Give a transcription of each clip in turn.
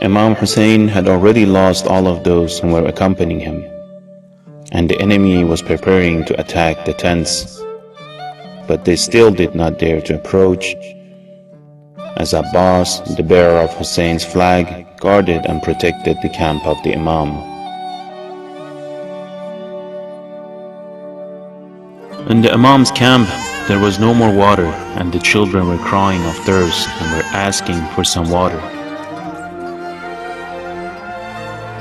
Imam Hussein had already lost all of those who were accompanying him, and the enemy was preparing to attack the tents, but they still did not dare to approach, as Abbas, the bearer of Hussein's flag, guarded and protected the camp of the Imam. In the Imam's camp, there was no more water, and the children were crying of thirst and were asking for some water.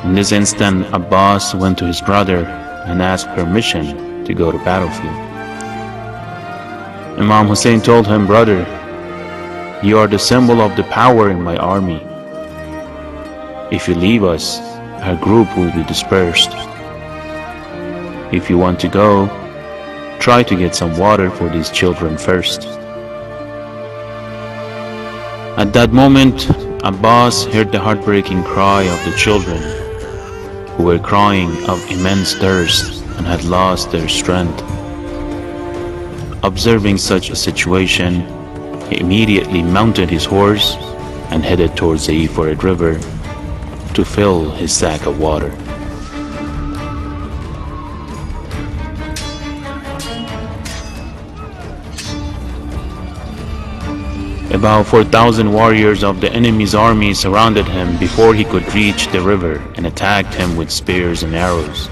In this instant, Abbas went to his brother and asked permission to go to battlefield. Imam Hussein told him, "Brother, you are the symbol of the power in my army. If you leave us, our group will be dispersed. If you want to go, try to get some water for these children first." At that moment, Abbas heard the heartbreaking cry of the children, who were crying of immense thirst and had lost their strength. Observing such a situation, he immediately mounted his horse and headed towards the Euphrates River to fill his sack of water. About 4,000 warriors of the enemy's army surrounded him before he could reach the river and attacked him with spears and arrows.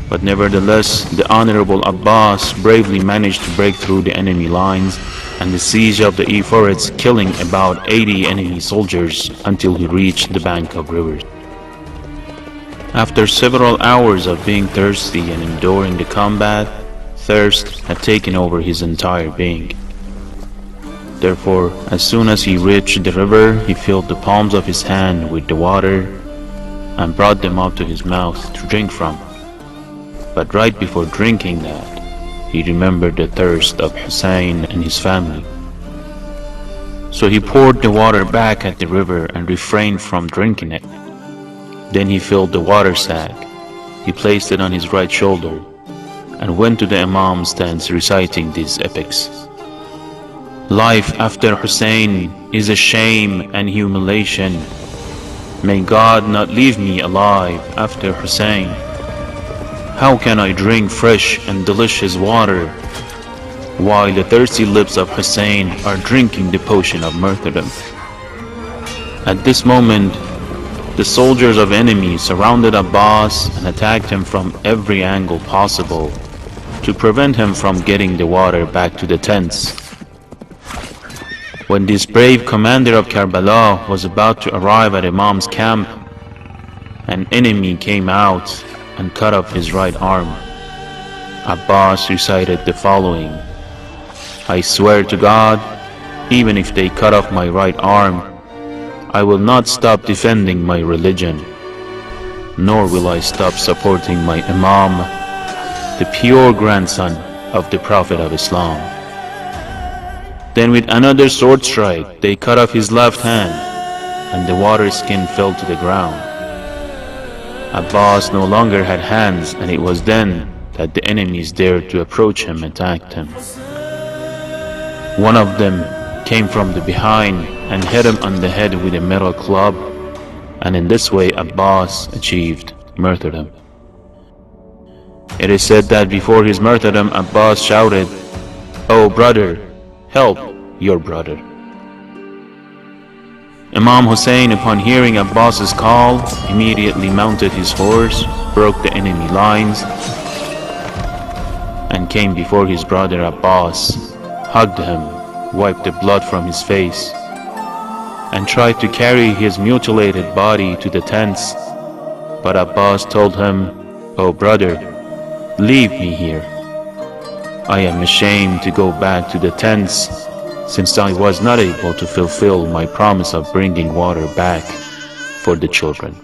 But nevertheless, the honorable Abbas bravely managed to break through the enemy lines and the siege of the Euphrates, killing about 80 enemy soldiers until he reached the bank of rivers. After several hours of being thirsty and enduring the combat, thirst had taken over his entire being. Therefore, as soon as he reached the river, he filled the palms of his hand with the water and brought them up to his mouth to drink from. But right before drinking that, he remembered the thirst of Hussein and his family. So he poured the water back at the river and refrained from drinking it. Then he filled the water sack, he placed it on his right shoulder, and went to the Imam's tent reciting these epics. Life after Hussein is a shame and humiliation. May God not leave me alive after Hussein. How can I drink fresh and delicious water while the thirsty lips of Hussein are drinking the potion of martyrdom? At this moment, the soldiers of enemy surrounded Abbas and attacked him from every angle possible to prevent him from getting the water back to the tents. When this brave commander of Karbala was about to arrive at Imam's camp, an enemy came out and cut off his right arm. Abbas recited the following: "I swear to God, even if they cut off my right arm, I will not stop defending my religion, nor will I stop supporting my Imam, the pure grandson of the Prophet of Islam." Then with another sword strike, they cut off his left hand, and the water skin fell to the ground. Abbas no longer had hands, and it was then that the enemies dared to approach him and attacked him. One of them came from the behind and hit him on the head with a metal club, and in this way Abbas achieved martyrdom. It is said that before his martyrdom, Abbas shouted, "Oh brother, help your brother." Imam Hussein, upon hearing Abbas's call, immediately mounted his horse, broke the enemy lines, and came before his brother Abbas, hugged him, wiped the blood from his face, and tried to carry his mutilated body to the tents. But Abbas told him, "Oh brother, leave me here. I am ashamed to go back to the tents, since I was not able to fulfill my promise of bringing water back for the children."